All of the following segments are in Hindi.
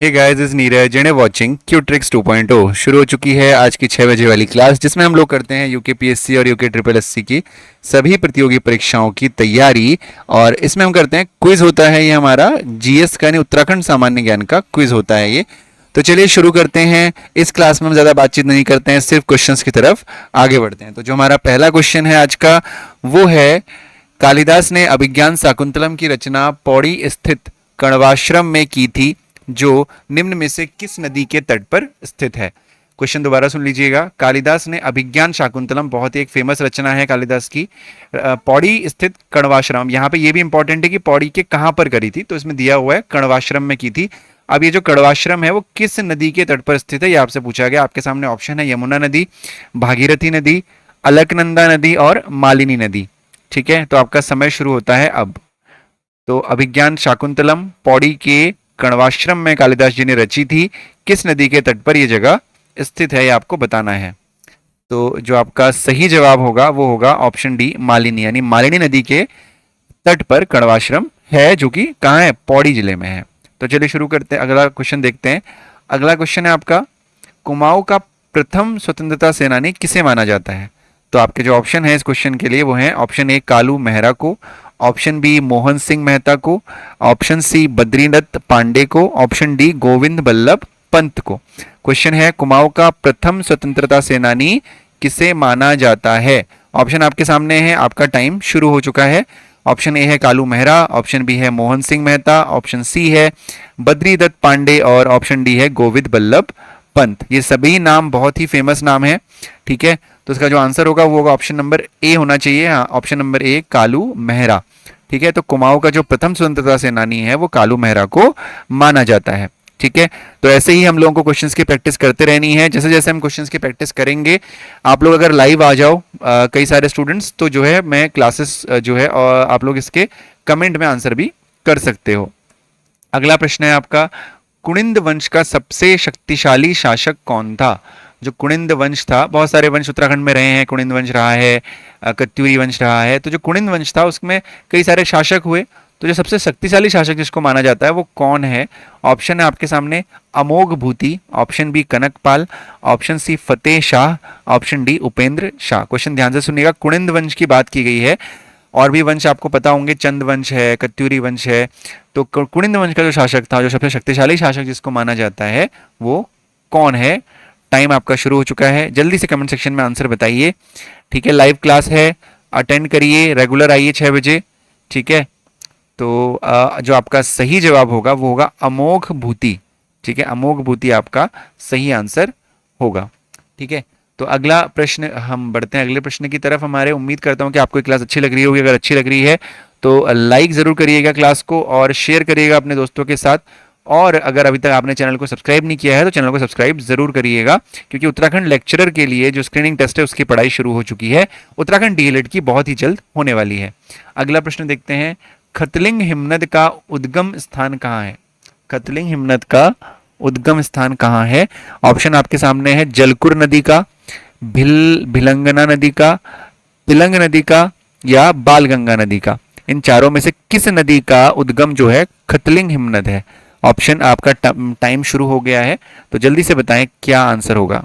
Hey guys, is Neeraj and watching Q tricks 2.0। शुरू हो चुकी है आज की 6 बजे वाली क्लास, जिसमें हम लोग करते हैं यूके पीएससी और यूके ट्रिपल एससी की सभी प्रतियोगी परीक्षाओं की तैयारी। और इसमें हम करते हैं क्विज होता है, ये हमारा जीएस का यानी उत्तराखंड सामान्य ज्ञान का क्विज होता है ये। तो चलिए शुरू करते हैं। इस क्लास में हम ज़्यादा बातचीत नहीं करते हैं, सिर्फ क्वेश्चंस की तरफ आगे बढ़ते हैं। तो जो हमारा पहला क्वेश्चन है आज का वो है, कालिदास ने अभिज्ञान शाकुंतलम की रचना पौड़ी स्थित कण्वाश्रम में की थी, जो निम्न में से किस नदी के तट पर स्थित है। क्वेश्चन दोबारा सुन लीजिएगा। कालिदास ने अभिज्ञान शाकुंतलम, बहुत ही एक फेमस रचना है कालिदास की, पौड़ी स्थित कण्वाश्रम, यहाँ पे ये भी इंपॉर्टेंट है कि पौड़ी के कहाँ पर करी थी, तो इसमें दिया हुआ है कण्वाश्रम में की थी। अब ये जो कण्वाश्रम है वो किस नदी के तट पर स्थित है, ये आपसे पूछा गया। आपके सामने ऑप्शन है यमुना नदी, भागीरथी नदी, अलकनंदा नदी और मालिनी नदी। ठीक है, तो आपका समय शुरू होता है अब। तो अभिज्ञान शाकुंतलम पौड़ी के कण्वाश्रम में कालिदास जी ने रची थी, किस नदी के तट पर यह जगह स्थित है, ये आपको बताना है। तो जो आपका सही जवाब होगा वो होगा ऑप्शन डी, मालिनी, यानी मालिनी नदी के तट पर कण्वाश्रम है, जो कि कहाँ है, पौड़ी जिले में है। तो चलिए शुरू करते हैं, अगला क्वेश्चन देखते हैं। अगला क्वेश्चन है आपका, कुमाऊं का प्रथम स्वतंत्रता सेनानी किसे माना जाता है। तो आपके जो ऑप्शन है इस क्वेश्चन के लिए वो है, ऑप्शन ए कालू मेहरा को, ऑप्शन बी मोहन सिंह मेहता को, ऑप्शन सी बद्रीदत्त पांडे को, ऑप्शन डी गोविंद बल्लभ पंत को। क्वेश्चन है, कुमाऊं का प्रथम स्वतंत्रता सेनानी किसे माना जाता है। ऑप्शन आपके सामने है, आपका टाइम शुरू हो चुका है। ऑप्शन ए है कालू मेहरा, ऑप्शन बी है मोहन सिंह मेहता, ऑप्शन सी है बद्रीदत्त पांडे और ऑप्शन डी है गोविंद बल्लभ पंत। ये सभी नाम बहुत ही फेमस नाम है। ठीक है, तो इसका जो आंसर होगा वो होगा ऑप्शन नंबर ए होना चाहिए। हाँ, option number A Kalu Mehra. ठीक है, तो कुमाऊं का जो प्रथम स्वतंत्रता सेनानी है वो कालू मेहरा को माना जाता है। ठीक है, तो ऐसे ही हम लोगों को क्वेश्चंस की प्रैक्टिस करते रहनी है। जैसे जैसे हम क्वेश्चंस की प्रैक्टिस करेंगे, आप लोग अगर लाइव आ जाओ कई सारे स्टूडेंट्स, तो जो है मैं क्लासेस जो है और आप लोग इसके कमेंट में आंसर भी कर सकते हो। अगला प्रश्न है आपका, कुनिंद वंश का सबसे शक्तिशाली शासक कौन था। जो कुनिंद वंश था, बहुत सारे वंश उत्तराखंड में रहे हैं, कुनिंद वंश रहा है, कत्यूरी वंश रहा है। तो जो कुनिंद वंश था उसमें कई सारे शासक हुए, तो जो सबसे शक्तिशाली शासक जिसको माना जाता है वो कौन है। ऑप्शन है आपके सामने, Amogh Bhuti, option B Kanakpal, option C Fateh Shah, option D Upendra Shah. Question ध्यान से सुनिएगा, कुनिंद वंश की बात की गई है, और भी वंश आपको पता होंगे, चंद वंश है, कत्यूरी वंश है। तो कुनिंद वंश का जो शासक था, जो सबसे शक्तिशाली शासक जिसको माना जाता है, वो कौन है। टाइम आपका शुरू हो चुका है, जल्दी से कमेंट सेक्शन में आंसर बताइए। ठीक है, लाइव क्लास है, अटेंड करिए, रेगुलर आइए 6 बजे। ठीक है, तो जो आपका सही जवाब होगा वो होगा अमोघ भूति। ठीक है, अमोघ भूति आपका सही आंसर होगा। ठीक है, तो अगला प्रश्न हम बढ़ते हैं अगले प्रश्न की तरफ हमारे। उम्मीद करता हूं कि आपको क्लास अच्छी लग रही होगी। अगर अच्छी लग रही है तो लाइक ज़रूर करिएगा क्लास को और शेयर करिएगा अपने दोस्तों के साथ। और अगर अभी तक आपने चैनल को सब्सक्राइब नहीं किया है तो चैनल को सब्सक्राइब जरूर करिएगा, क्योंकि उत्तराखंड लेक्चरर के लिए जो स्क्रीनिंग टेस्ट है उसकी पढ़ाई शुरू हो चुकी है। उत्तराखंड डीएलएड की बहुत ही जल्द होने वाली है। अगला प्रश्न देखते हैं, खतलिंग हिमनद का उद्गम स्थान कहाँ है। खतलिंग हिमनद का उद्गम स्थान कहाँ है। ऑप्शन आपके सामने है, जलकुर नदी का, भिलंगना नदी का, पिलंग नदी का या बालगंगा नदी का। इन चारों में से किस नदी का उद्गम जो है खतलिंग हिमनद है। ऑप्शन आपका टाइम शुरू हो गया है, तो जल्दी से बताएं क्या आंसर होगा।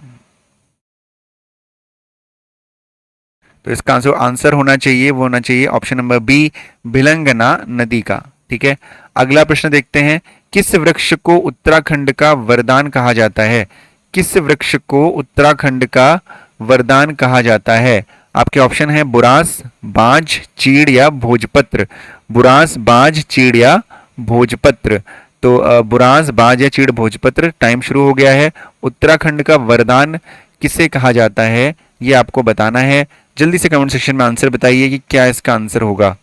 तो इसका आंसर होना चाहिए, वो होना चाहिए ऑप्शन नंबर बी, भिलंगना नदी का। ठीक है, अगला प्रश्न देखते हैं, किस वृक्ष को उत्तराखंड का वरदान कहा जाता है। किस वृक्ष को उत्तराखंड का वरदान कहा जाता है। आपके ऑप्शन है बुरांस, बांज, चीड़ या भोजपत्र। बुरांस, बांज, चीड़ या भोजपत्र। तो बुरांस, बांज या चीड़, भोजपत्र। टाइम शुरू हो गया है। उत्तराखंड का वरदान किसे कहा जाता है ये आपको बताना है। जल्दी से कमेंट सेक्शन में आंसर बताइए कि क्या इसका आंसर होगा।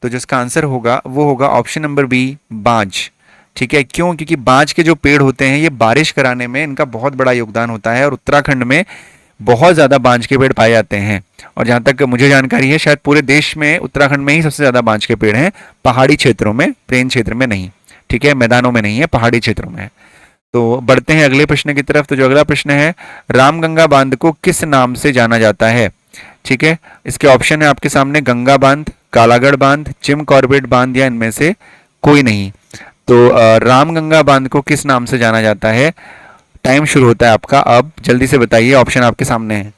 तो जिसका आंसर होगा वो होगा ऑप्शन नंबर बी, बांज। ठीक है, क्यों, क्योंकि बांज के जो पेड़ होते हैं ये बारिश कराने में इनका बहुत बड़ा योगदान होता है, और उत्तराखंड में बहुत ज़्यादा बांज के पेड़ पाए जाते हैं। और जहाँ तक मुझे जानकारी है शायद पूरे देश में उत्तराखंड में ही सबसे ज़्यादा बांज के पेड़ हैं, पहाड़ी क्षेत्रों में, प्लेन क्षेत्र में नहीं। ठीक है, मैदानों में नहीं है, पहाड़ी क्षेत्रों में है। तो बढ़ते हैं अगले प्रश्न की तरफ। तो जो अगला प्रश्न है, रामगंगा बांध को किस नाम से जाना जाता है। ठीक है, इसके ऑप्शन है आपके सामने, गंगा बांध, कालागढ़ बांध, चिम कॉर्बेट बांध या इनमें से कोई नहीं। तो रामगंगा बांध को किस नाम से जाना जाता है? टाइम शुरू होता है आपका अब, जल्दी से बताइए, ऑप्शन आपके सामने है।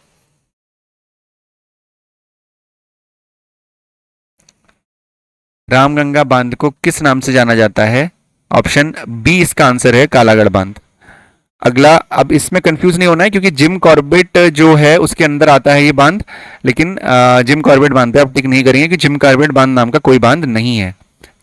रामगंगा बांध को किस नाम से जाना जाता है? ऑप्शन बी इसका आंसर है, कालागढ़ बांध। अगला, अब इसमें कंफ्यूज नहीं होना है क्योंकि जिम कॉर्बेट जो है उसके अंदर आता है ये बांध, लेकिन जिम कॉर्बेट बांध पे आप टिक नहीं करेंगे कि जिम कॉर्बेट बांध नाम का कोई बांध नहीं है।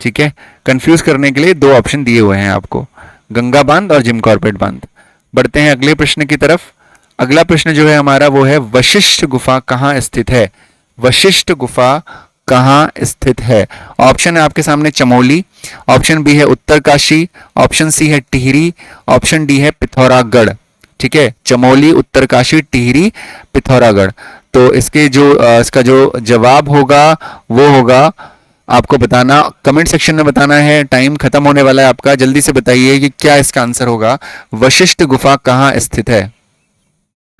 ठीक है, कंफ्यूज करने के लिए दो ऑप्शन दिए हुए हैं आपको, गंगा बांध और जिम कॉर्बेट बांध। बढ़ते हैं अगले प्रश्न की तरफ। अगला प्रश्न जो है हमारा वो है, वशिष्ठ गुफा कहाँ स्थित है? वशिष्ठ गुफा कहाँ स्थित है? ऑप्शन है आपके सामने चमोली, ऑप्शन बी है उत्तरकाशी, ऑप्शन सी है टिहरी, ऑप्शन डी है पिथौरागढ़। ठीक है, चमोली, उत्तरकाशी, टिहरी, पिथौरागढ़। तो इसके जो इसका जो जवाब होगा वो होगा, आपको बताना, कमेंट सेक्शन में बताना है। टाइम खत्म होने वाला है आपका, जल्दी से बताइए कि क्या इसका आंसर होगा, वशिष्ठ गुफा कहाँ स्थित है?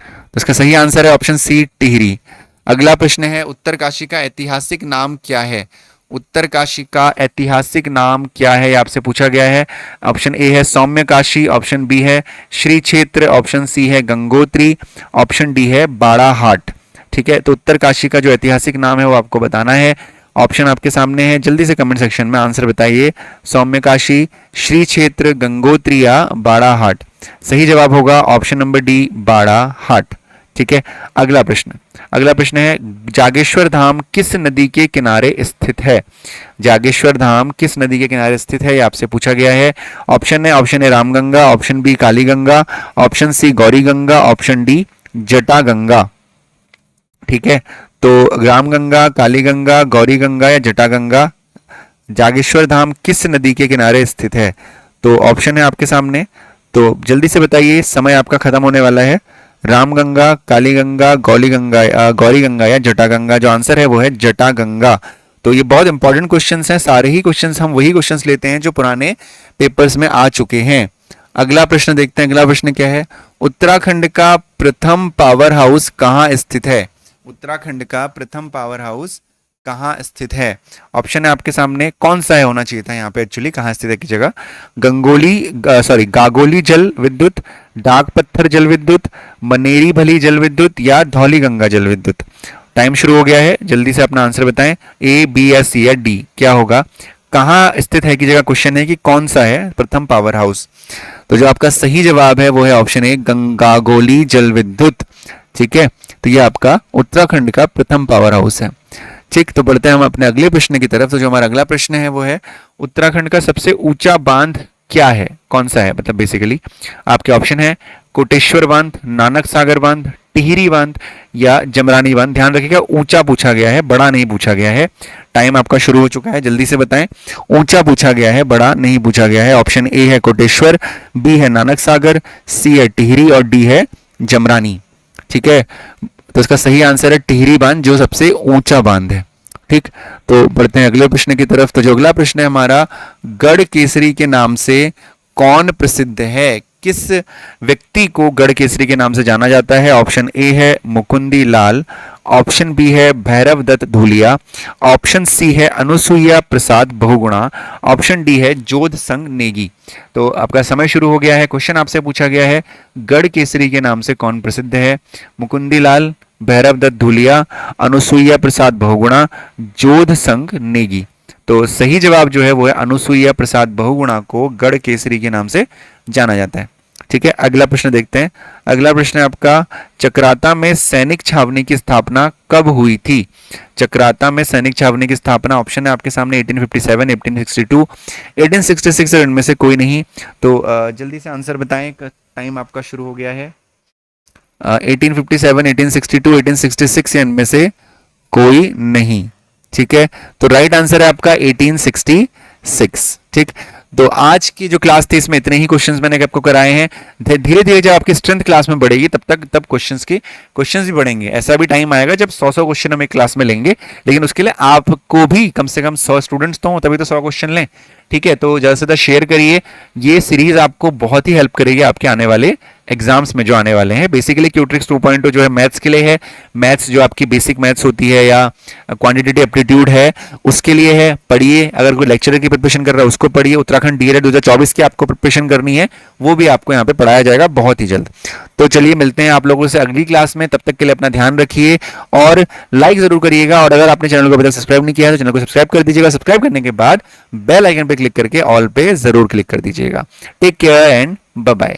तो इसका सही आंसर है ऑप्शन सी, टिहरी। अगला प्रश्न है, उत्तरकाशी का ऐतिहासिक नाम क्या है? उत्तरकाशी का ऐतिहासिक नाम क्या है, आपसे पूछा गया है। ऑप्शन ए है सौम्य काशी, ऑप्शन बी है श्री क्षेत्र, ऑप्शन सी है गंगोत्री, ऑप्शन डी है बाड़ाहाट। ठीक है, तो उत्तरकाशी का जो ऐतिहासिक नाम है वो आपको बताना है। ऑप्शन आपके सामने है, जल्दी से कमेंट सेक्शन में आंसर बताइए, सौम्य काशी, श्री क्षेत्र, गंगोत्री या बाड़ाहाट। सही जवाब होगा ऑप्शन नंबर डी, बाड़ाहाट। ठीक है, अगला प्रश्न। अगला प्रश्न है, जागेश्वर धाम किस नदी के किनारे स्थित है? जागेश्वर धाम किस नदी के किनारे स्थित है, ये आपसे पूछा गया है। Option A Ramganga, option B Kali Ganga, option C Gauri Ganga, option D Jata Ganga. ठीक है, तो रामगंगा, काली गंगा, गौरी गंगा या जटा गंगा, जागेश्वर धाम किस नदी के किनारे स्थित है? तो ऑप्शन है आपके सामने, तो जल्दी से बताइए, समय आपका खत्म होने वाला है। रामगंगा, काली गंगा, गौरी गंगा या जटा गंगा। जो आंसर है वो है जटा गंगा। तो ये बहुत इंपॉर्टेंट क्वेश्चंस हैं, सारे ही क्वेश्चंस हम वही क्वेश्चंस लेते हैं जो पुराने पेपर्स में आ चुके हैं। अगला प्रश्न देखते हैं, अगला प्रश्न क्या है, उत्तराखंड का प्रथम पावर हाउस कहाँ स्थित है? उत्तराखंड का प्रथम पावर हाउस कहाँ स्थित है? ऑप्शन है आपके सामने, कौन सा है होना चाहिए था यहाँ पे एक्चुअली, कहाँ स्थित है की जगह, गागोली जल विद्युत, डाक पत्थर जल विद्युत, मनेरी भली जल विद्युत या धौली गंगा जल विद्युत। टाइम शुरू हो गया है, जल्दी से अपना आंसर बताएं, ए, बी या सी या डी, क्या होगा? कहाँ स्थित है की जगह क्वेश्चन है कि कौन सा है प्रथम पावर हाउस। तो जो आपका सही जवाब है वो है ऑप्शन ए, गागोली जल विद्युत। ठीक है, तो ये आपका उत्तराखंड का प्रथम पावर हाउस है। ठीक, तो बढ़ते हैं हम अपने अगले प्रश्न की तरफ। तो जो हमारा अगला प्रश्न है वो है, उत्तराखंड का सबसे ऊंचा बांध क्या है, कौन सा है? मतलब बेसिकली आपके ऑप्शन है कोटेश्वर बांध, नानक सागर बांध, टिहरी बांध या जमरानी बांध। ध्यान रखिएगा, ऊंचा पूछा गया है, बड़ा नहीं पूछा गया है। टाइम आपका शुरू हो चुका है, जल्दी से बताएं, ऊंचा पूछा गया है, बड़ा नहीं पूछा गया है। ऑप्शन ए है कोटेश्वर, बी है नानक सागर, सी है टिहरी और डी है जमरानी। ठीक है, तो इसका सही आंसर है टिहरी बांध, जो सबसे ऊंचा बांध है। ठीक, तो बढ़ते हैं अगले प्रश्न की तरफ। तो जो अगला प्रश्न है हमारा, गढ़ केसरी के नाम से कौन प्रसिद्ध है? किस व्यक्ति को गढ़ केसरी के नाम से जाना जाता है? ऑप्शन ए है मुकुंदी लाल, ऑप्शन बी है भैरव दत्त धूलिया, ऑप्शन सी है अनुसुईया प्रसाद बहुगुणा, ऑप्शन डी है जोध संघ नेगी। तो आपका समय शुरू हो गया है। क्वेश्चन आपसे पूछा गया है, गढ़ केसरी के नाम से कौन प्रसिद्ध है? मुकुंदी लाल, भैरव दत्त धूलिया, अनुसुईया प्रसाद बहुगुणा, जोध संघ नेगी। तो सही जवाब जो है वो है अनुसुईया प्रसाद बहुगुणा को गढ़ केसरी के नाम से जाना जाता है। ठीक है, अगला प्रश्न देखते हैं। अगला प्रश्न है आपका, चक्राता में सैनिक छावनी की स्थापना कब हुई थी? चक्राता में सैनिक छावनी की स्थापना, ऑप्शन है आपके सामने 1857, 1862, 1866 और इनमें से कोई नहीं। तो जल्दी से आंसर बताएं, टाइम आपका शुरू हो गया है। 1857, 1862, 1866 या इनमें से कोई नहीं। ठीक है, तो राइट आंसर है आपका 1866। ठीक, तो आज की जो क्लास थी इसमें इतने ही क्वेश्चंस मैंने आपको कराए हैं। धीरे धीरे जब आपकी स्ट्रेंथ क्लास में बढ़ेगी तब क्वेश्चंस भी बढ़ेंगे। ऐसा भी टाइम आएगा जब 100 क्वेश्चन हम एक क्लास में लेंगे, लेकिन उसके लिए आपको भी कम से कम 100 स्टूडेंट्स तो हो तभी तो 100 क्वेश्चन लें। ठीक है, तो ज़्यादा से ज़्यादा शेयर करिए, ये सीरीज आपको बहुत ही हेल्प करेगी आपके आने वाले एग्जाम्स में जो आने वाले हैं। बेसिकली क्यूट्रिक्स 2.0 जो है मैथ्स के लिए है। मैथ्स जो आपकी बेसिक मैथ्स होती है या क्वांटिटेटिव एप्टीट्यूड है उसके लिए है, पढ़िए। अगर कोई लेक्चरर की प्रिपरेशन कर रहा है उसको पढ़िए। उत्तराखंड डीएलएड 2024 की आपको प्रिपरेशन करनी है, वो भी आपको यहाँ पे पढ़ाया जाएगा बहुत ही जल्द। तो चलिए मिलते हैं आप लोगों से अगली क्लास में, तब तक के लिए अपना ध्यान रखिए और लाइक जरूर करिएगा। और अगर आपने चैनल को अभी तक सब्सक्राइब नहीं किया है तो चैनल को सब्सक्राइब कर दीजिएगा। सब्सक्राइब करने के बाद बेल आइकन पे क्लिक करके ऑल पे जरूर क्लिक कर दीजिएगा। Take care and bye bye.